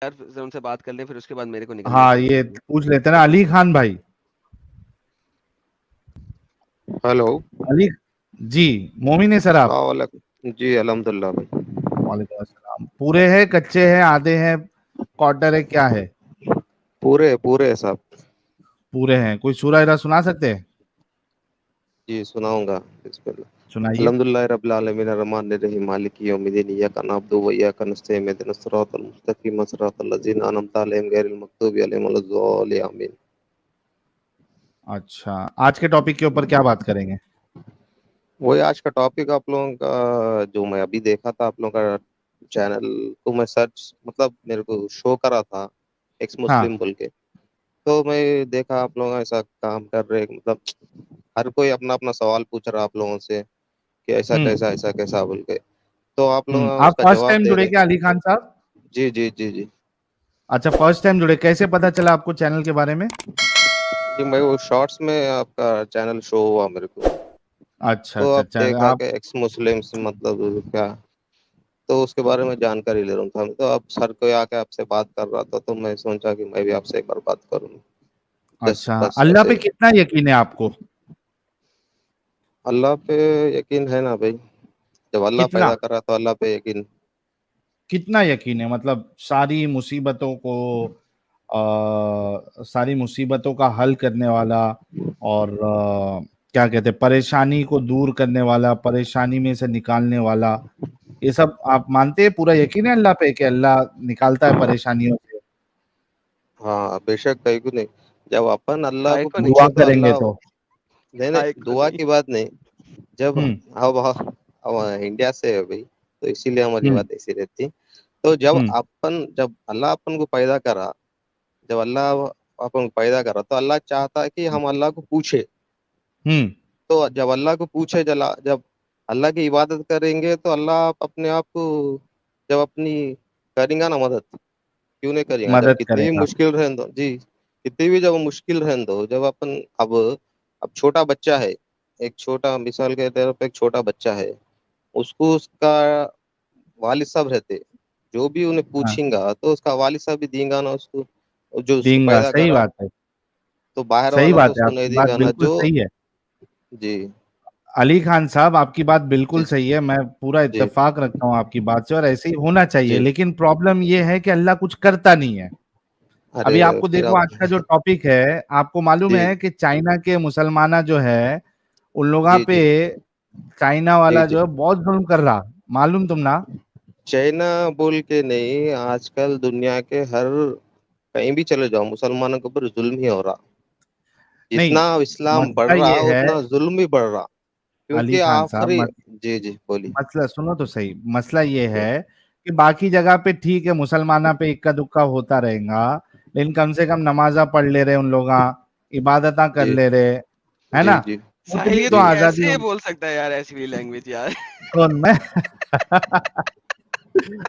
یار ان سے بات کر لیں پھر اس کے بعد میرے کو نکلنا ہاں ہے. یہ پوچھ لیتے نا. علی خان بھائی. ہلو علی جی مومن سر آپ. السلام علیکم. جی الحمد للہ بھائی. وعلیکم السلام. پورے ہیں, کچے ہیں, آدھے ہیں, کوارٹر ہے, کیا ہے؟ پورے صاحب پورے ہیں. کوئی سورہ ارا سنا سکتے ہیں؟ جی سناؤں گا. بسم اللہ. سنائیے. الحمد للہ رب العالمین الرحمن الرحیم مالک یوم الدین ایاک نعبد و ایاک نستعین اهدنا الصراط المستقیم صراط الذین انعمت علیہم غیر المغضوب علیہم ولا الضالین آمین. اچھا, آج کے ٹاپک کے اوپر کیا بات کریں گے؟ وہی آج کا ٹاپک آپ لوگوں کا جو میں ابھی دیکھا تھا آپ لوگوں کا چینل کو میں سرچ مطلب میرے کو شو کرا تھا ایکس ہاں. مسلم بول کے, تو میں دیکھا آپ لوگ ایسا کام کر رہے مطلب ہر کوئی اپنا اپنا سوال پوچھ رہا آپ لوگوں سے کہ ایسا کیسا بول کے, تو آپ لوگ اس آپ کا فرسٹ جواب ٹائم دے جڑے رہے. کیا علی خان صاحب؟ جی جی جی جی اچھا فرسٹ ٹائم جڑے. کیسے پتا چلا آپ کو چینل کے بارے میں؟ جی میں وہ شارٹس میں آپ کا چینل شو ہوا میرے کو, اچھا تو اچھا اب اچھا. دیکھا آپ کہ ایکس مسلم مطلب کیا, تو اس کے بارے میں جانکاری لے رہا تھا. تو اب سر کوئی آ کے آپ سے بات کر رہا تھا تو میں سوچا کہ میں بھی آپ سے ایک بار بات کروں. اچھا, بس اللہ ایسے پہ ہی. کتنا یقین ہے آپ کو؟ اللہ پہ یقین ہے نا بھائی, جب اللہ کتنا پیدا کر رہا تو اللہ پہ یقین. کتنا یقین ہے؟ مطلب ساری مصیبتوں کو ساری مصیبتوں کا حل کرنے والا, اور کیا کہتے ہیں, پریشانی کو دور کرنے والا, پریشانی میں سے نکالنے والا, یہ سب آپ مانتے ہیں؟ پورا یقین ہے اللہ پہ کہ اللہ نکالتا ہے پریشانیوں سے؟ ہاں بے شک, کہیں کو نہیں. جب اپن اللہ کائے کو کو نہیں. دعا پوچھے تو کریں گے اللہ تو. کائے نہیں کو دعا نہیں. کی بات نہیں. جب ہوں اب انڈیا سے ہے بھائی تو اسی لیے ہماری ہوں بات ایسی رہتی. تو ہوں جب اللہ اپن کو پیدا کرا, جب اللہ اپن کو پیدا کرا تو اللہ چاہتا ہے کہ ہم اللہ کو پوچھے. ہوں تو جب اللہ کو پوچھے, جب اللہ کی عبادت کریں گے تو اللہ اپنے آپ کو جب اپنی کریں گا نا مدد, کیوں نہیں کریں گا؟ جب مدد کتنی کرے بھی گا. مشکل رہیں دو جی, کتنی بھی جب مشکل رہیں دو, جب اپن اب چھوٹا بچہ ہے, ایک چھوٹا مثال کے طور پہ ایک چھوٹا بچہ ہے, اس کو اس کا والد صاحب رہتے, جو بھی انہیں ہاں پوچھیں گا تو اس کا والد صاحب بھی دیں گا نا اس کو, جو اس کو دیں گا. پیدا صحیح کرا. بات ہے. تو باہر صحیح والا تو بات اس ہے, کو آپ نہیں کی دے بات گا نا بالکل جو. صحیح ہے. جی علی خان صاحب آپ کی بات بالکل جی صحیح ہے, میں پورا جی اتفاق رکھتا ہوں آپ کی بات سے, اور ایسے ہی ہونا چاہیے. جی لیکن پرابلم یہ ہے کہ اللہ کچھ کرتا نہیں ہے. ارے ابھی آپ کو پھر دیکھو اب آج کا جو ٹاپک ہے, آپ کو معلوم جی ہے کہ چائنا کے مسلمانہ جو ہے ان لوگوں جی پہ جی چائنا جی والا جی جو ہے بہت ظلم کر رہا, معلوم تم نا؟ چائنا بول کے نہیں, آج کل دنیا کے کہیں بھی چلے جاؤ مسلمانوں کے اوپر ظلم ہی ہو رہا. نہیں, جتنا اسلام بڑھ مسئلہ رہا یہ ہے اتنا ظلم بھی بڑھ رہا, علی کیونکہ خان صاحب, آخری. جی جی بولیے. مسئلہ سنو تو صحیح. مسئلہ یہ ہے کہ باقی جگہ پہ ٹھیک ہے, مسلمانہ پہ اکا دکا ہوتا رہے گا, لیکن کم سے کم نمازہ پڑھ لے رہے ان لوگاں, عبادتاں کر جی لے رہے, ہے جی نا؟ جی ساحل یہ تو تو جی آزادی کیسے بول سکتا ہے یار ایسی بھی لینگویج یار؟ کون میں؟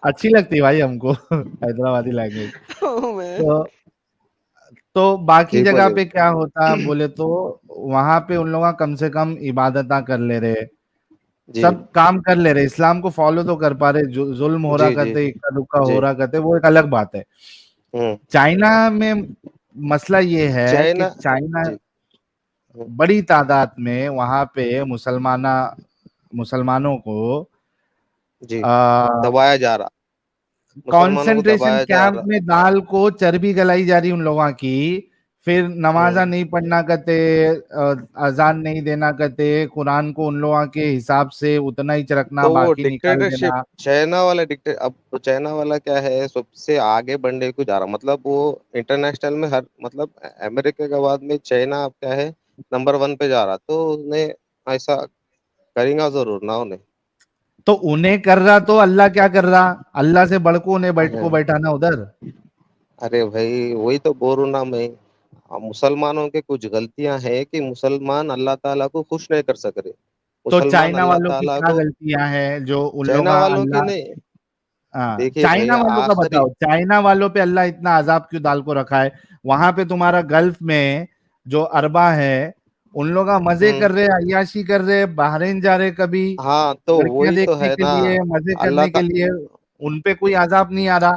اچھی لگتی ہے بھائی ہم کو حیدرآبادی لینگویج. تو باقی جی جگہ بولیے. پہ کیا ہوتا بولے تو, وہاں پہ ان لوگاں کم سے کم عبادتاں کر لے رہے, جی سب کام کر لے رہے, اسلام کو فالو تو کر پا رہے. ظلم ہو رہا جی جی کرتے, اکا دکا ہو جی رہا کرتے, وہ ایک الگ بات ہے. ہوں چائنا میں مسئلہ یہ ہے کہ چائنا چائنا جی ہوں، بڑی تعداد میں وہاں پہ مسلمانوں کو جی دبایا جا رہا, مسلمانوں کو کانسنٹریشن دبایا جا کیمپ رہا. میں ڈال کو چربی گلائی جا رہی ان لوگوں کی. پھر نمازہ ہوں. نہیں پڑھنا کرتے, اذان نہیں دینا کرتے, قرآن کو ان لوگوں کے حساب سے اتنا ہی رکھنا, تو وہ باقی نکال ڈکٹیٹرشپ دینا. چائنا والا اب چائنا والا کیا ہے, سب سے آگے بڑھنے کو جا رہا, مطلب وہ انٹرنیشنل میں مطلب امریکہ کے بعد میں چائنا اب کیا ہے نمبر 1 پہ جا رہا. تو انہیں ایسا کریں گا ضرور نہ انہیں. تو انہیں کر رہا تو اللہ کیا کر رہا؟ اللہ سے بڑھ کو انہیں ارے بیٹھانا ادھر. ارے بھائی وہی تو بول رہا نا میں, مسلمانوں کے کچھ غلطیاں ہیں کہ مسلمان اللہ تعالی کو خوش نہیں کر سک رہے. تو مسلمان چائنا اللہ والوں کی تعالی کیا کو, غلطیاں ہیں جو ان لوگ چائنا والوں کی اللہ. نہیں. ہاں, دیکھیے بھائی چائنا والوں کا آخری بتاؤ, چائنا والوں پہ اللہ اتنا عذاب کیوں ڈال کو رکھا ہے؟ وہاں پہ تمہارا گلف میں جو عربہ ہے ان لوگ مزے ہوں کر رہے, عیاشی کر رہے, بحرین جا رہے, کبھی ہاں تو لڑکیاں وہی تو دیکھنے ہے کے نا. لیے, مزے اللہ کرنے کے لیے, ان پہ کوئی عذاب نہیں آ رہا.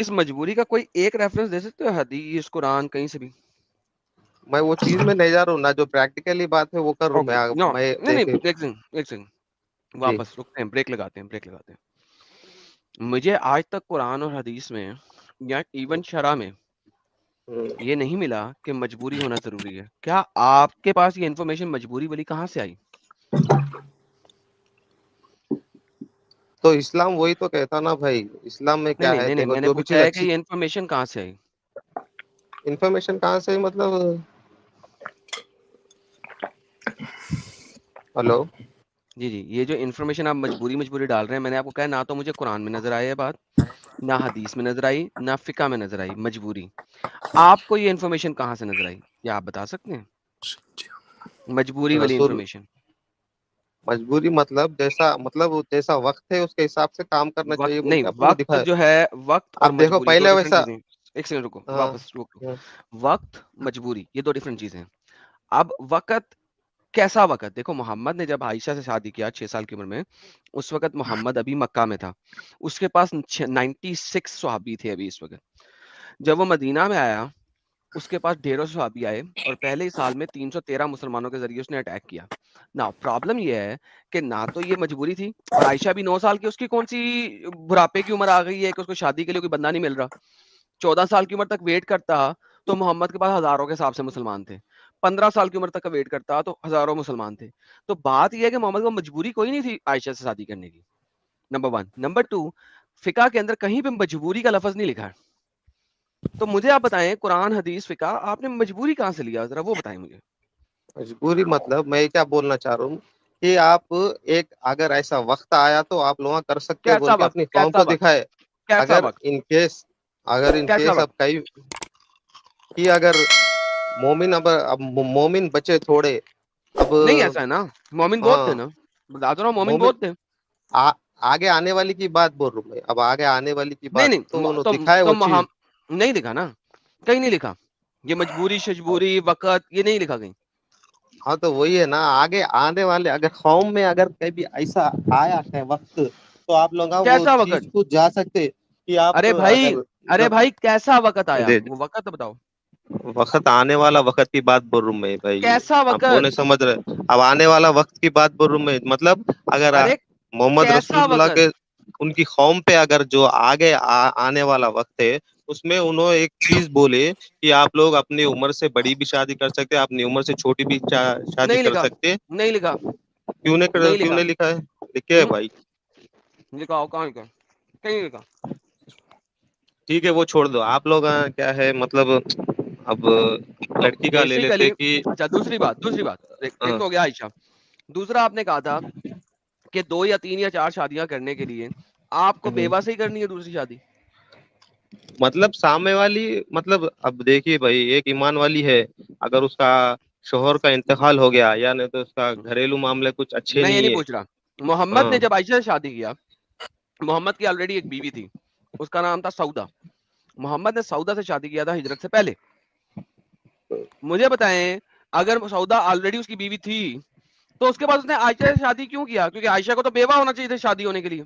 اس مجبوری کا کوئی ایک ریفرنس دے سکتے ہو حدیث قرآن کہیں سے بھی؟ میں وہ چیز میں نہیں جا رہا ہوں نا، جو پریکٹیکلی بات ہے وہ کر رہا ہوں اوکے نو میں نہیں دیکھے ایک سیکنڈ جی واپس رکتے ہیں، بریک لگاتے ہیں. مجھے آج تک قرآن اور حدیث میں یا ایون شرع میں یہ نہیں ملا کہ مجبوری ہونا ضروری ہے. کیا آپ کے پاس یہ انفارمیشن مجبوری والی کہاں سے آئی؟ تو اسلام وہی تو کہتا نا بھائی، اسلام میں کیا ہے نہیں دیکھو میں نے جو بھی پوچھا چیز ہے کہ اچھی یہ انفارمیشن کہاں سے آئی. انفارمیشن کہاں سے مطلب ہلو جی یہ جو انفارمیشن آپ مجبوری ڈال رہے ہیں، میں نے آپ کو کہا نہ تو مجھے قرآن میں نظر آئی ہے بات، نہ حدیث میں نظر آئی، نہ فقہ میں نظر آئی مجبوری. آپ کو یہ انفارمیشن کہاں سے نظر آئی؟ کیا آپ بتا سکتے ہیں مجبوری والی رسول انفارمیشن؟ مجبوری جیسا وقت ہے اس کے حساب سے کام کرنا وقت چاہیے بول نہیں، کے آپ نے وقت دکھایا. جو ہے، وقت اور اب دیکھو مجبوری دو پہلے ڈفرنٹ ویسا چیزیں. ایک سیکنڈ رکو، ہاں واپس روک. وقت مجبوری یہ دو ڈفرنٹ چیزیں ہیں. اب وقت کیسا وقت؟ دیکھو محمد نے جب عائشہ سے شادی کیا 6 سال کی عمر میں، اس وقت محمد ابھی مکہ میں تھا، اس کے پاس 96 صحابی تھے ابھی اس وقت. جب وہ مدینہ میں آیا اس کے پاس ڈھیروں صحابی آئے اور پہلے ہی سال میں 313 مسلمانوں کے ذریعے اس نے اٹیک کیا. نا پرابلم یہ ہے کہ نہ تو یہ مجبوری تھی، اور عائشہ بھی 9 سال کی، اس کی کون سی بڑھاپے کی عمر آ گئی ہے کہ اس کو شادی کے لیے کوئی بندہ نہیں مل رہا. 14 سال کی عمر تک ویٹ کرتا تو محمد کے پاس ہزاروں کے حساب سے مسلمان تھے. 15 سال کی عمر تک کا ویٹ کرتا تو ہزاروں مسلمان تھے. تو بات یہ ہے کہ محمد کو مجبوری کوئی نہیں تھی عائشہ سے شادی کرنے کی، نمبر 1. نمبر 2، فقہ کے اندر کہیں پہ مجبوری کا لفظ نہیں لکھا ہے. تو مجھے آپ بتائیں قرآن حدیث فقہ آپ نے مجبوری کہاں سے لیا، ذرا وہ بتائیں مجھے. مجبوری مطلب میں کیا بولنا چاہ رہا ہوں کہ آپ ایک اگر ایسا وقت آیا تو آپ لوگ کر سکتے کیسا بول کے وقت؟ اپنی قوم کیسا کو وقت؟ دکھائے. کیسا اگر وقت؟ ان کیس کیسا وقت؟ اب کئی کہ اگر اب مومن بچے تھوڑے اب نہیں ایسا ہے نا، مومن بہت تھے ہاں نا، بتا رہا ہوں مومن مومن بہت تھے. آگے آنے والی کی بات بول رہا ہوں میں، اب آگے آنے والی کی نہیں بات تو انہوں دکھائے تو وہ چیز. نہیں لکھا نا، کہیں نہیں لکھا یہ مجبوری شجبوری وقت، یہ نہیں لکھا کہیں. ہاں تو وہی ہے نا، آگے آنے والے اگر قوم میں اگر کبھی ایسا آیا ہے وقت تو آپ لوگ وہ کیسا چیز وقت؟ کو جا سکتے کہ آپ اگر ارے بھائی کیسا وقت آیا، دے وہ وقت بتاؤ. وقت آنے والا وقت کی بات بول رہا ہوں میں بھائی، کیسا آپ وہ وقت؟ نہیں سمجھ رہے. اب آنے والا وقت کی بات بول رہا ہوں میں، مطلب اگر ارے محمد کیسا رسول اللہ وقت؟ کے ان کی قوم پہ اگر جو آگے آنے والا وقت ہے اس میں انہوں ایک چیز بولے کہ آپ لوگ اپنی عمر سے بڑی بھی شادی کر سکتے، اپنی عمر سے چھوٹی بھی شادی نہیں کر لکھا، سکتے. نہیں لکھا، کیوں نہیں لکھا ہے؟ لکھے ہے بھائی. لکھاؤ کہاں لکھا؟ کہیں لکھا. ٹھیک ہے وہ چھوڑ دو. آپ لوگ کیا ہے مطلب اب تو لڑکی کا لے بیسیکلی، لیتے کہ اچھا دوسری بات ایک تو ہو گیا عائشہ. دوسرا آپ نے کہا تھا کہ 2 یا 3 یا 4 شادیاں کرنے کے لیے آپ کو بیوہ سے ہی کرنی ہے دوسری شادی. مطلب سامنے والی مطلب اب دیکھیے بھائی ایک ایمان والی ہے، اگر اس کا شوہر کا انتقال ہو گیا یا نہیں تو اس کا گھریلو معاملے کچھ اچھے میں یہ نہیں نہیں ہے. پوچھ رہا. محمد ہاں نے جب عائشہ سے شادی کیا، محمد کی آلریڈی ایک بیوی تھی، اس کا نام تھا سودا. محمد نے سودا سے شادی کیا تھا ہجرت سے پہلے. مجھے بتائیں اگر سودا آلریڈی اس کی بیوی تھی تو اس کے بعد اس نے عائشہ سے شادی کیوں کیا؟ کیونکہ عائشہ کو تو بیوہ ہونا چاہیے تھا شادی ہونے کے لیے.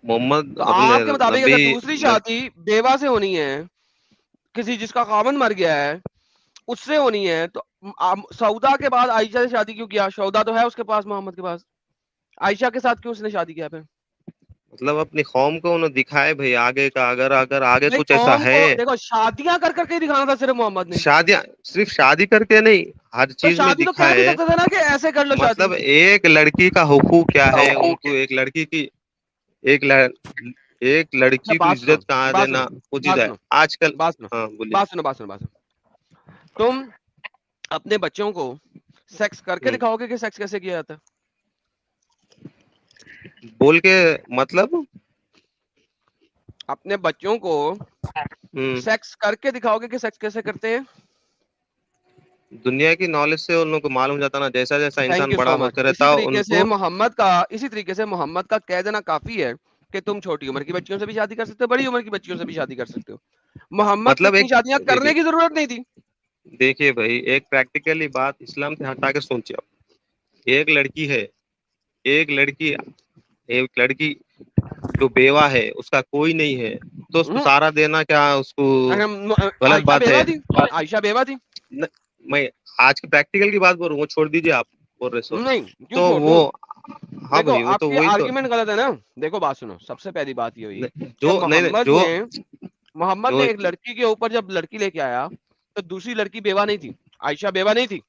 محمد تو اپنے آپ کے مطابق اگر نبی دوسری شادی بیوہ سے ہونی ہے، کسی جس کا خاوند مر گیا ہے اس سے ہونی ہے، تو سودا کے بعد عائشہ سے شادی کیوں کیا؟ سودا تو ہے اس کے پاس، محمد کے پاس. عائشہ کے ساتھ کیوں اس نے شادی کیا پھر؟ مطلب اپنی قوم کو انہوں دکھائے بھائی آگے کا، اگر آگے بھائی کچھ ایسا قوم کو ہے. دیکھو شادیاں کر کر کے ہی دکھانا تھا صرف محمد نے. شادیاں صرف شادی کر کے نہیں، ہر تو چیز میں شادی تو کہہ بھی دکھائے. سکتا تھا نا کہ ایسے کر لو شادی. مطلب ایک لڑکی کا حقوق کیا ہے، ان کو ایک لڑکی کی ایک اچھا لڑکی کو بات سنو، عزت کہاں بات سنو، دینا اچت بات ہے سنو، آج کل. بات سنو، ہاں بولیے. بات سنو، بات سنو، بات سنو. تم اپنے بچوں کو سیکس کر کے دکھاؤ گے کہ سیکس کیسے کیا جاتا ہے؟ بول کے مطلب اپنے بچوں کو سیکس کر کے دکھاؤ گے کہ سیکس کیسے کرتے ہیں؟ دنیا کی نالج سے ان لوگوں کو معلوم جاتا نا، جیسا جیسا تھینک انسان یو بڑا سو مچ. ہوتے اسی رہتا ان طریقے سے کو. محمد کا کہہ دینا کافی ہے کہ تم چھوٹی عمر کی بچیوں سے بھی شادی کر سکتے ہو، بڑی عمر کی بچیوں سے بھی شادی کر سکتے ہو. محمد کو مطلب اتنی ایک شادیاں کرنے کی ضرورت نہیں تھی. دیکھیے بھائی ایک پریکٹیکلی بات اسلام سے ہٹا کے سوچے. ایک لڑکی ہے، ایک لڑکی جو بیوہ ہے اس کا کوئی نہیں ہے تو اس کو سارا دینا کیا اس کو غلط بات ہے؟ عائشہ بیوہ تھی. میں آج کی پریکٹیکل کی بات بول رہا ہوں, وہ چھوڑ دیجیے آپ بول رہے سو نہیں کیوں تو چھوڑ وہ دوں؟ ہاں دیکھو بھائی وہ آپ تو کی وہی تو آرگیومنٹ غلط ہے نا. دیکھو بات سنو, سب سے پہلی بات یہ ہوئی کہ جو نہیں محمد جو نے ایک لڑکی کے اوپر جب لڑکی لے کے آیا تو دوسری لڑکی بیوہ نہیں تھی, عائشہ بیوہ نہیں تھی.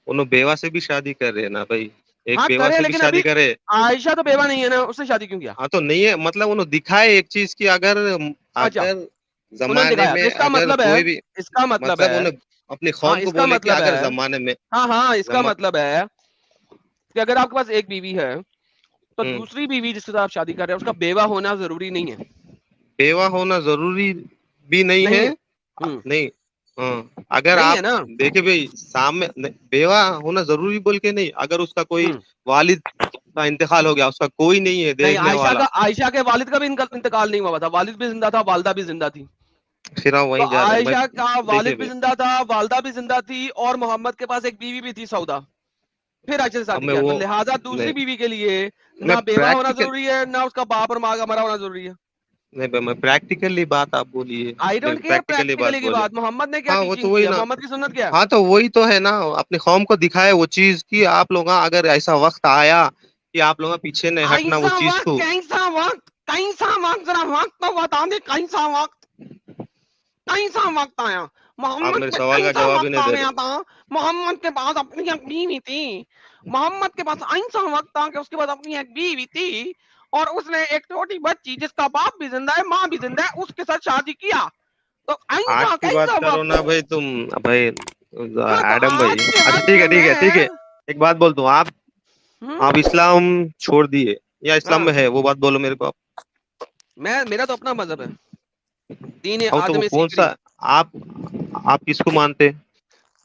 انہوں بیوہ سے بھی شادی کر رہے ہیں نا بھائی, ایک ہاں بیوہ کرے, سے بھی لیکن شادی ابھی کرے. عائشہ تو بیوہ نہیں ہے نا, اس سے شادی کیوں کیا؟ ہاں تو نہیں ہے, مطلب انہوں دکھائے ایک چیز کی, اگر اچھا انہوں نے زمانے دکھایا, تو میں اس کا اگر مطلب ہے, کوئی بھی اس کا مطلب ہے, انہیں اپنی ہاں قوم کو اس کا بولے کہ مطلب اگر ہے, زمانے میں ہاں اس کا مطلب ہے کہ اگر آپ کے پاس ایک بیوی ہے تو دوسری بیوی جس کے ساتھ آپ شادی کر رہے ہیں اس کا بیوہ ہونا ضروری نہیں ہے. بیوہ ہونا ضروری بھی نہیں ہے. نہیں اگر نہیں آپ ہے نا. دیکھیں بھائی سامنے بیوہ ہونا ضروری بول کے نہیں, اگر اس کا کوئی والد کا انتقال ہو گیا, اس کا کوئی نہیں ہے نہیں, دیکھنے والا, عائشہ کے والد کا بھی انتقال نہیں ہوا تھا, والد بھی زندہ تھا, والدہ بھی زندہ تھی. پھر ہم تو وہیں جا رہے ہیں. عائشہ کا دیکھیے والد بھی بھائی زندہ تھا, والدہ بھی زندہ تھی, اور محمد کے پاس ایک بیوی بھی تھی سودا, پھر عائشہ سے اب شادی میں کیا, تو وہ لہٰذا دوسری نہیں بیوی کے لیے میں نہ بیوہ ہونا پریکٹیکل ضروری ہے, نہ اس کا باپ اور ماں کا مرا ہونا ضروری ہے. نہیں میں پریکٹیکلی بات آپ بولیے, آئی ڈونٹ کیئر پریکٹیکلی بات پریکٹیکلی کی بولے. بات, محمد نے کیا ہاں وہ تو ٹیچنگ وہی کی ہے, نا, محمد کی سنت کیا ہے؟ ہاں تو وہی تو ہے نا, اپنی قوم کو دکھائے وہ چیز کی آپ لوگ, اگر ایسا وقت آیا کہ آپ لوگوں پیچھے نہیں ہٹنا وہ چیز کو. کیسا وقت ذرا وقت تو بتا دے, کیسا وقت آیا؟ آپ محمد میرے پہ سوال کا کیسا جواب ہی وقت نہیں آ دے گیا رہے. تھا؟ محمد کے پاس اپنی ایک بیوی تھی, محمد کے پاس ایسا وقت تھا کہ اس کے پاس اپنی ایک بیوی تھی, اور اس نے ایک چھوٹی بچی جس کا باپ بھی زندہ ہے, ماں بھی زندہ ہے, اس کے ساتھ شادی کیا. تو ایسا آج کی بات کیسا کرو نا وقت؟ بھائی تم, بھائی ہاں تو ایڈم بھائی, آج کے اچھا وقت ٹھیک ہے ٹھیک ہے ٹھیک ہے, میں ایک بات بولتا ہوں, آپ اسلام چھوڑ دیے یا اسلام ہاں میں ہے, وہ بات بولو میرے کو آپ. میرا تو اپنا مذہب ہے, دین تو وہ آدم کون سیکری, سا آپ کس کو مانتے؟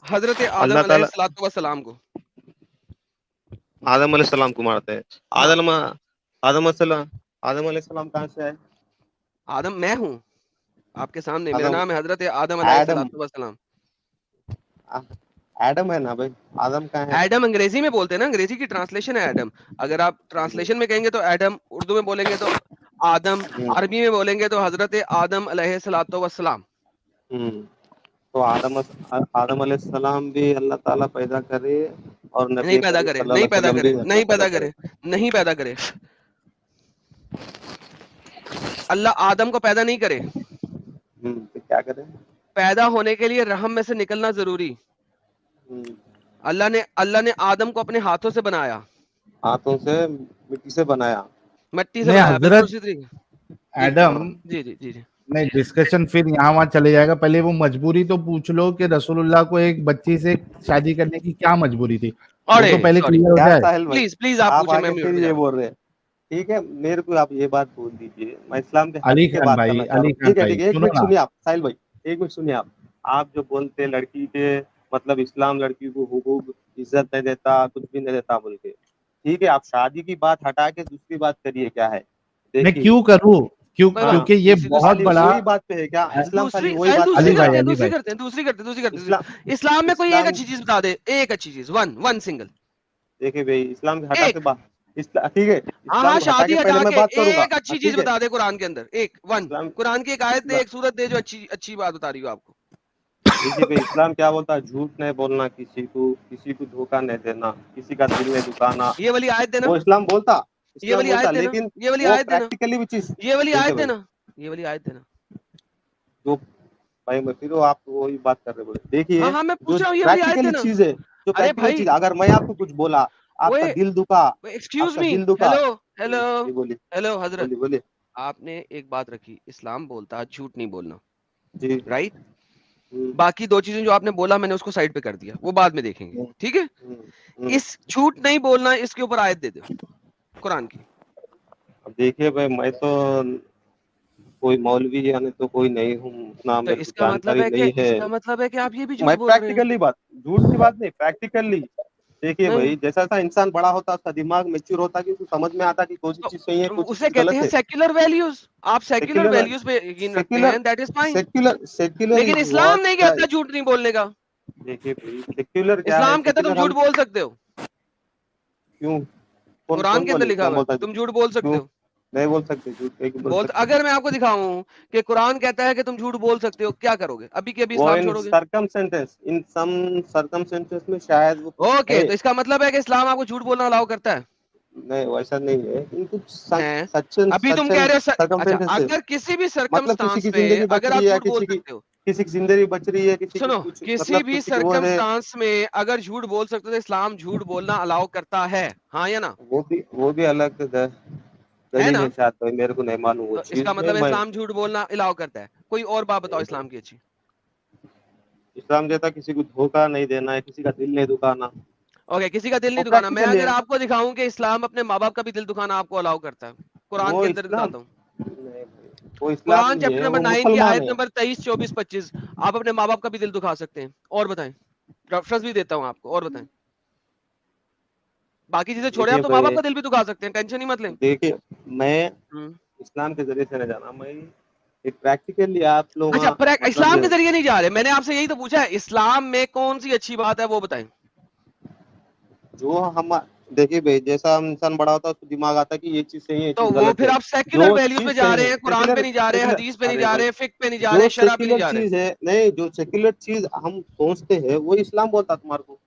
حضرت آدم اللہ علیہ تعالی الصلوۃ والسلام کو. آدم علیہ السلام کو مارتے ہیں. ہاں آدم علیہ السلام کہاں سے ہے؟ آدم میں ہوں آپ کے سامنے, میرا آدم نام ہے حضرت آدم علیہ ایڈم الصلوۃ والسلام. ایڈم ہے نا بھائی, آدم کہاں ہے؟ ایڈم انگریزی میں بولتے ہیں نا, انگریزی کی ٹرانسلیشن ہے ایڈم. اگر آپ ٹرانسلیشن میں کہیں گے تو ایڈم, اردو میں بولیں گے تو آدم, عربی میں بولیں گے تو حضرت آدم علیہ الصلوۃ والسلام. تو آدم علیہ السلام بھی اللہ تعالیٰ پیدا کرے, اور نہیں نبی پیدا کریم کرے, صلی اللہ نہیں علیہ پیدا وسلم کرے, بھی اللہ نہیں پیدا پیدا کرے. کرے, نہیں پیدا کرے. اللہ آدم کو پیدا نہیں کرے, تو کیا کریں؟ پیدا ہونے کے لیے رحم میں سے نکلنا ضروری. اللہ نے آدم کو اپنے ہاتھوں سے بنایا, ہاتھوں سے مٹی سے بنایا, مٹی سے نہیں بنایا, بالکل حضرت اسی طریقے. جی ایڈم, جی جی جی جی. نہیں ڈسکشن پھر یہاں وہاں چلے جائے گا. پہلے وہ مجبوری تو پوچھ لو کہ رسول اللہ کو ایک بچی سے شادی کرنے کی کیا مجبوری تھی, وہ ارے تو پہلے سوری, کلیئر ہو کیا جائے. ساحل بھائی پلیز پلیز آپ پوچھیں, میں آگے میوٹ پھر پہ جا یہ رہا ہوں. بول رہے ہیں. ٹھیک ہے, میرے کو آپ یہ بات بول دیجیے, میں اسلام کے علی حقیقت خان بات بھائی, کرنا چاہ رہا علی ہوں. خان ٹھیک ہے بھائی ٹھیک ہے, ایک سنو منٹ نا. سنیے آپ ساحل بھائی, ایک منٹ سنیے آپ جو بولتے لڑکی کے مطلب اسلام لڑکی کو حقوق عزت نہیں دیتا, کچھ بھی نہیں دیتا بول کے. ٹھیک ہے, آپ شادی کی بات ہٹا کے دوسری بات کریے, کیا ہے میں دیکھیے. کیوں کروں, ہاں کیونکہ یہ بہت خالی بڑا. وہی بات پہ ہے کیا اسلام؟ خالی وہی ساحل بات پہ دوسری علی ہے کیا کرتے بھائی, ہیں, علی بھائی, دوسری کرتے. اسلام اسلام میں کوئی ایک اسلام اچھی چیز بتا دے, ایک اچھی چیز, ون سنگل. دیکھیے بھائی, اسلام کے ہٹا کے ایک, بات, ٹھیک ہے, ہاں اسلام کو ہٹا شادی کے پہلے ہٹا میں کے بات کروں گا. ایک اچھی چیز ٹھیک ہے, بتا دے قرآن کے اندر, ایک ون, اسلام قرآن کی ایک آیت دے, ایک سورت دے جو اچھی بات بتا رہی ہو آپ کو. دیکھیے بھائی, اسلام کیا بولتا ہے؟ جھوٹ نہیں بولنا, کسی کو دھوکہ نہیں دینا, کسی کا دل نہیں دکھانا, یہ والی آیت دینا, وہ اسلام بولتا. یہ اسلام والی آیت بولتا, دینا, لیکن یہ والی وہ آیت دینا, پریکٹیکلی بھی چیز. یہ والی دیکھیے آیت بھائی, دینا, یہ والی آیت دینا. جو بھائی میں پھر آپ وہی بات کر رہے بولے. ہاں دیکھیے, ہاں میں جو پوچھ رہا ہوں, یہ والی آیت پریکٹیکلی دینا. چیز ہے, جو ارے پریکٹیکل بھائی, چیز, اگر میں آپ کو کچھ بولا, آپ کا دل دکھا, آپ ایکسکیوز کا می, دل دکھا. ہیلو ہیلو جی بولیے ہیلو حضرت, بولیے بولیے. آپ نے ایک بات رکھی, اسلام بولتا جھوٹ نہیں بولنا, جی رائٹ. باقی دو چیزیں جو آپ نے بولا میں نے اس کو سائڈ پہ کر دیا, وہ بعد میں دیکھیں گے, ٹھیک ہے. اس جھوٹ نہیں بولنا, اس کے اوپر آیت دے دو قرآن کی. اب دیکھیے بھائی, میں تو کوئی مولوی یعنی تو کوئی نہیں ہوں, اتنا تو میرے کو اس کا مطلب جانکاری ہے کہ نہیں ہے. اس کا مطلب ہے کہ آپ یہ بھی میں جھوٹ بول رہے ہیں. پریکٹیکلی بات, جھوٹ کی بات نہیں, پریکٹیکلی. دیکھیے نہیں بھائی, جیسا انسان بڑا ہوتا, اس کا دماغ میچور ہوتا, کہ سمجھ میں آتا کہ کوئی سی چیز صحیح ہے, کوئی سی اسے چیز کہتے غلط ہیں ہے. سیکولر ویلیوز, آپ سیکولر سیکولر ویلیوز پہ یقین رکھتے سیکولر ہیں, دیٹ از فائن. سیکولر لیکن از اسلام واٹ نہیں کہتا جھوٹ نہیں بولنے کا. دیکھیے بھائی, سیکولر کیا ہے, اسلام کہتا تم سیکولر ہم جھوٹ بول سکتے ہو. کیوں قرآن کے اندر لکھا ہوا ہے, تم جھوٹ بول سکتے ہو, نہیں بول سکتے جھوٹ, اگر میں آپ کو دکھاؤں کہ قرآن کہتا ہے کہ تم جھوٹ بول سکتے ہو, کیا کرو گے؟ ابھی کے ابھی اسلام چھوڑو گے؟ ان سم سرکمسٹنسز میں شاید وہ اوکے, تو اس کا مطلب ہے کہ اسلام آپ کو جھوٹ بولنا الاؤ کرتا ہے؟ نہیں ویسا نہیں ہے, کچھ ابھی تم کہہ رہے ہو اچھا, اگر کسی بھی سرکمسٹانس میں اگر آپ جھوٹ بول سکتے ہو, کسی کی زندگی بچ رہی ہے, سنو, کسی بھی سرکمسٹانس میں اگر جھوٹ بول سکتے تو اسلام جھوٹ بولنا الاؤ کرتا ہے, ہاں یا نا؟ وہ بھی الگ ہے نا؟ شاید میرے کو نہیں معلوم وہ تو اس چیز کا مطلب میں اسلام جھوٹ بولنا الاؤ کرتا ہے. کوئی اور بات بتاؤ اسلام کی اچھی. اسلام دیتا کسی کو دھوکہ نہیں دینا ہے, کسی کا دل نہیں دکھانا. اوکے, کسی کا دل نہیں دکھانا. میں اگر آپ کو دکھاؤں کہ اسلام اپنے ماں باپ کا بھی دل دکھانا آپ کو الاؤ کرتا ہے, قرآن وہ کے اندر اسلام دکھاتا ہوں, وہ اسلام قرآن نہیں چیپٹر ہے, نمبر وہ 9 کی مسلمان آیت ہے. نمبر 23, 24, 25, آپ اپنے ماں باپ کا بھی دل دکھا سکتے ہیں. اور بتائیں, ریفرنس بھی دیتا ہوں آپ کو, اور بتائیں. باقی چیزیں چھوڑے, آپ تو ماں باپ کا دل بھی دکھا سکتے ہیں, ٹینشن ہی مت لیں. دیکھیے میں اسلام کے ذریعے سے نہ جانا, میں پریکٹیکلی آپ لوگ اچھا, مطلب اسلام کے ذریعے نہیں جا رہے, میں نے آپ سے یہی تو پوچھا ہے, اسلام میں کون سی اچھی بات ہے وہ بتائیں. جو ہم دیکھیے بھائی, جیسا انسان بڑا ہوتا ہے اس کو دماغ آتا ہے کہ یہ چیز صحیح ہے, یہ تو چیز وہ غلط پھر ہے. آپ سیکولر جو ویلیوز پہ چیز جا صحیح رہے ہے, ہیں, قرآن پہ نہیں جا رہے, حدیث پہ نہیں ارے جا بھائی, رہے, فقہ پہ نہیں جا جو رہے, شرع پہ نہیں سیکولر جا رہے. چیز ہے, نہیں جو سیکولر چیز ہم سوچتے ہیں وہ اسلام بولتا تمہارے کو,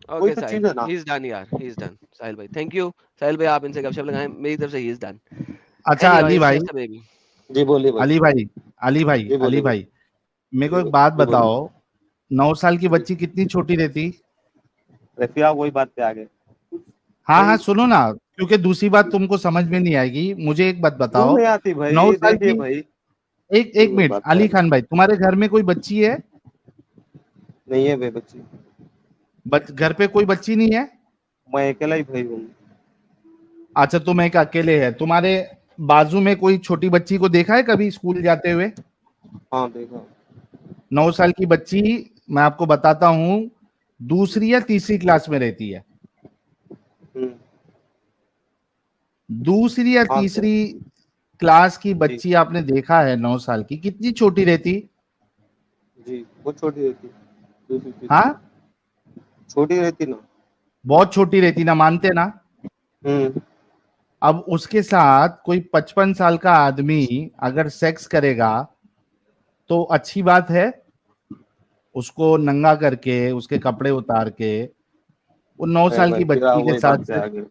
وہی اوکے تو ساحل, چیز ہے نا. ہی از ڈن یار, ہی از ڈن. ساحل بھائی تھینک یو. ساحل بھائی آپ ان سے گپ شپ لگائیں, میری طرف سے ہی از ڈن. اچھا علی بھائی, جی بولیے بھائی. علی بھائی میرے کو ایک بات بتاؤ, 9 سال کی بچی کتنی چھوٹی رہتی؟ رفیہ وہی بات پہ آ گئے. ہاں سنو نا, کیونکہ دوسری بات تم کو سمجھ میں نہیں آئے گی. مجھے ایک بات کیوں بتاؤ, نہیں آتی 9 بھائی؟ سال دیکھیے کی, بھائی, ایک منٹ علی خان بھائی, تمہارے گھر میں کوئی بچی ہے؟ نہیں ہے بھائی بچی, گھر پہ کوئی بچی نہیں ہے؟ میں اکیلا ہی بھائی ہوں. اچھا, تم ایک اکیلے ہے. تمہارے بازو میں کوئی چھوٹی بچی کو دیکھا ہے کبھی اسکول جاتے ہوئے؟ ہاں دیکھا. 9 سال کی بچی, میں آپ کو بتاتا ہوں, 2 یا 3 کلاس میں رہتی ہے. 2 یا ہاں 3 کلاس کی جی بچی آپ نے دیکھا ہے 9 سال کی, کتنی چھوٹی رہتی؟ جی بہت چھوٹی رہتی, ہاں چھوٹی رہتی نا, بہت چھوٹی رہتی نا, مانتے نا؟ اب اس کے ساتھ کوئی 55 سال کا آدمی اگر سیکس کرے گا تو اچھی بات ہے؟ اس کو ننگا کر کے, اس کے کپڑے اتار کے, وہ 9 سال بھائی کی پھر بچی کے وہی بات ساتھ پہ سے. آ گئے.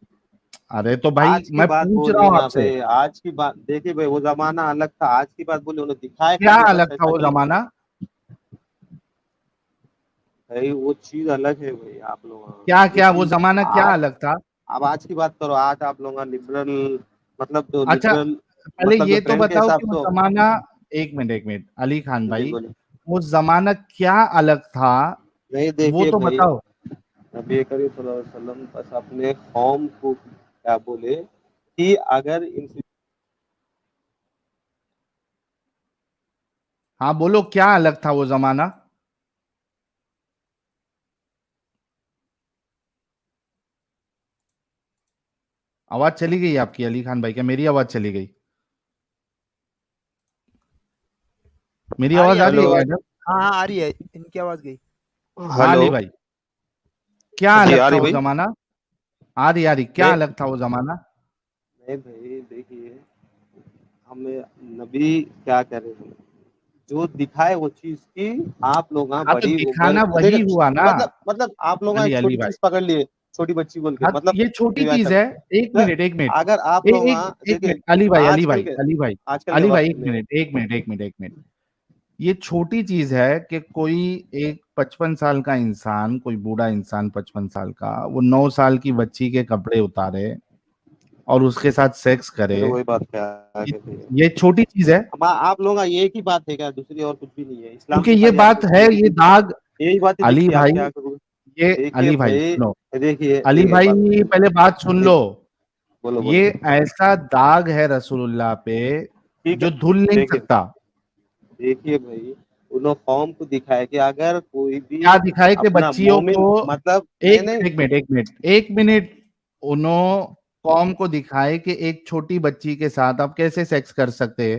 ارے تو بھائی آج کی میں بات پوچھ رہا بولی ہوں نا آپ سے, بھائی, آج کی بات دیکھیے بھائی, وہ زمانہ الگ تھا, آج کی بات بولی انہوں نے دکھایا کیا خالی بس الگ تھا ایسا وہ کہ زمانہ؟ بھائی وہ چیز الگ ہے بھائی. آپ لوگ کیا وہ زمانہ کیا آج, الگ تھا؟ اب آج کی بات کرو, آج آپ لوگ لبرل, مطلب جو اچھا لبرل, پہلے مطلب جو یہ تو ٹرینڈ کے بتاؤ حساب کہ وہ سے. زمانہ, ایک منٹ علی خان جی بھائی, بولے. وہ زمانہ کیا الگ تھا نہیں وہ دیکھیے تو بھائی, بتاؤ. نبی کریم صلی اللہ علیہ وسلم بس اپنے قوم کو کیا بولے کہ اگر ان ہاں بولو, کیا الگ تھا وہ زمانہ؟ آواز چلی گئی آپ کی علی خان بھائی, کیا میری آواز چلی گئی؟ میری آواز آ رہی ہے کیا؟ ہاں آ رہی ہے, ان کی آواز گئی. ہاں علی بھائی, کیا جی الگ آ تھا رہی وہ بھائی. زمانہ؟ آ رہی, کیا الگ تھا وہ زمانہ؟ نہیں بھائی دیکھیے, ہمیں نبی کیا کرے, جو دکھائے وہ چیز کی, آپ لوگ ہاں تو بڑی دکھانا وہی ہوا نا مطلب آپ لوگ ایک علی چھوٹی بھائی. چیز پکڑ لیے, چھوٹی بچی بول کے, ہاں مطلب یہ چھوٹی چیز ہے. ایک منٹ اگر آپ لوگ دیکھیں علی بھائی, آج کل کے علی بھائی وقت میں, ایک منٹ, یہ چھوٹی چیز ہے کہ کوئی ایک 55 سال کا انسان, کوئی بوڑھا انسان 55 سال کا, وہ 9 سال کی بچی کے کپڑے اتارے اور اس کے ساتھ سیکس کرے, وہی بات کیا یہ چھوٹی چیز ہے؟ آپ لوگوں کا ایک ہی بات ہے کیا, دوسری اور کچھ بھی نہیں ہے؟ اسلام کیونکہ یہ دکھا دیا آپ بات کو, ہے, یہ داغ. یہی بات ہے, علی دیکھیے آپ بھائی, کیا کرو. یہ دیکھیے علی بھائی بھائی, سنو, علی دیکھیے بات بھائی پہلے بات سن لو. بولو یہ بولو. ایسا داغ ہے رسول اللہ پہ ٹھیک ہے, جو دھل نہیں سکتا. دیکھیے بھائی, انہوں قوم کو دکھائے کہ اگر کوئی بھی کیا دکھائے کہ اپنا بچیوں مومن, کو, مطلب ایک منٹ, انہوں قوم کو دکھائے کہ ایک چھوٹی بچی کے ساتھ آپ کیسے سیکس کر سکتے ہیں.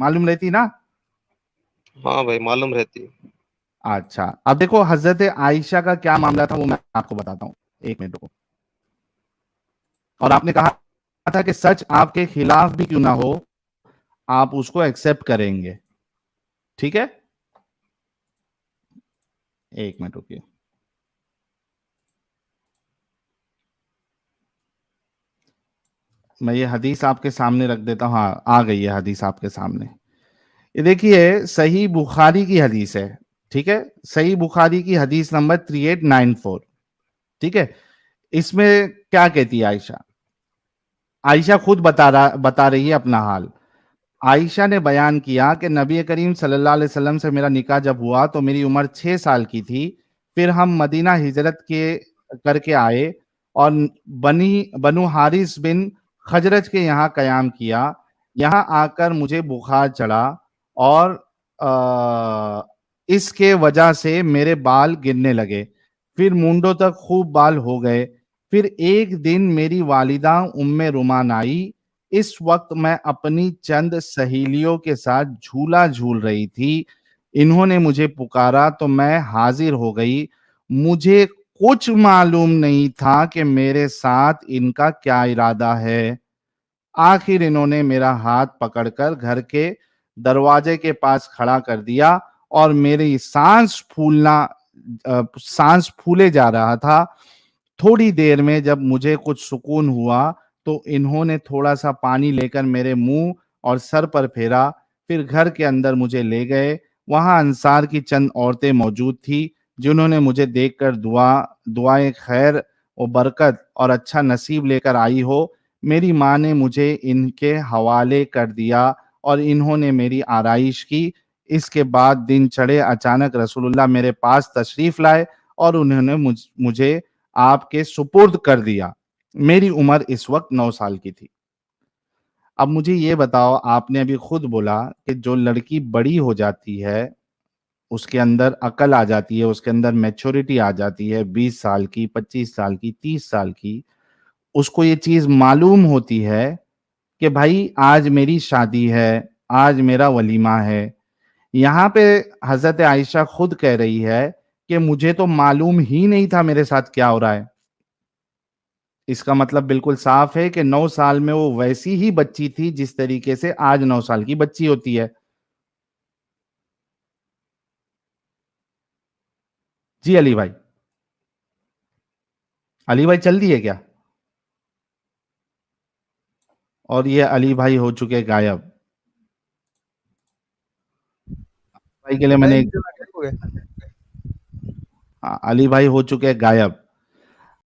معلوم رہتی نا؟ ہاں بھائی معلوم رہتی. اچھا اب دیکھو حضرت عائشہ کا کیا معاملہ تھا وہ میں آپ کو بتاتا ہوں. ایک منٹ کو. اور آپ نے کہا تھا کہ سچ آپ کے خلاف بھی کیوں نہ ہو آپ اس کو ایکسپٹ کریں گے. ٹھیک ہے, ایک منٹ رکیے. میں یہ حدیث آپ کے سامنے رکھ دیتا ہوں. ہاں آ گئی ہے حدیث آپ کے سامنے. یہ دیکھیے صحیح بخاری کی حدیث ہے. ٹھیک ہے, صحیح بخاری کی حدیث نمبر 3894. ٹھیک ہے, اس میں کیا کہتی ہے عائشہ؟ عائشہ خود بتا رہی ہے اپنا حال. عائشہ نے بیان کیا کہ نبی کریم صلی اللہ علیہ وسلم سے میرا نکاح جب ہوا تو میری عمر 6 سال کی تھی. پھر ہم مدینہ ہجرت کر کے آئے اور بنو حارث بن خجرج کے یہاں قیام کیا. یہاں آ کر مجھے بخار چڑھا اور اس کے وجہ سے میرے بال گرنے لگے. پھر مونڈوں تک خوب بال ہو گئے. پھر ایک دن میری والدہ ام رومان آئی. اس وقت میں اپنی چند سہیلیوں کے ساتھ جھولا جھول رہی تھی. انہوں نے مجھے پکارا تو میں حاضر ہو گئی. مجھے کچھ معلوم نہیں تھا کہ میرے ساتھ ان کا کیا ارادہ ہے. آخر انہوں نے میرا ہاتھ پکڑ کر گھر کے دروازے کے پاس کھڑا کر دیا اور میری سانس پھولے جا رہا تھا. تھوڑی دیر میں جب مجھے کچھ سکون ہوا تو انہوں نے تھوڑا سا پانی لے کر میرے منہ اور سر پر پھیرا. پھر گھر کے اندر مجھے لے گئے. وہاں انصار کی چند عورتیں موجود تھی جنہوں نے مجھے دیکھ کر دعائیں خیر و برکت اور اچھا نصیب لے کر آئی ہو. میری ماں نے مجھے ان کے حوالے کر دیا اور انہوں نے میری آرائش کی. اس کے بعد دن چڑھے اچانک رسول اللہ میرے پاس تشریف لائے اور انہوں نے مجھے آپ کے سپرد کر دیا. میری عمر اس وقت 9 سال کی تھی. اب مجھے یہ بتاؤ, آپ نے ابھی خود بولا کہ جو لڑکی بڑی ہو جاتی ہے اس کے اندر عقل آ جاتی ہے, اس کے اندر میچورٹی آ جاتی ہے, 20 سال کی, 25 سال کی, 30 سال کی, اس کو یہ چیز معلوم ہوتی ہے کہ بھائی آج میری شادی ہے, آج میرا ولیمہ ہے. یہاں پہ حضرت عائشہ خود کہہ رہی ہے کہ مجھے تو معلوم ہی نہیں تھا میرے ساتھ کیا ہو رہا ہے. اس کا مطلب بالکل صاف ہے کہ 9 سال میں وہ ویسی ہی بچی تھی جس طریقے سے آج 9 سال کی بچی ہوتی ہے. جی علی بھائی چل دی ہے کیا؟ اور یہ علی بھائی ہو چکے غائب. بھائی کے لیے میں نے علی بھائی ہو چکے غائب.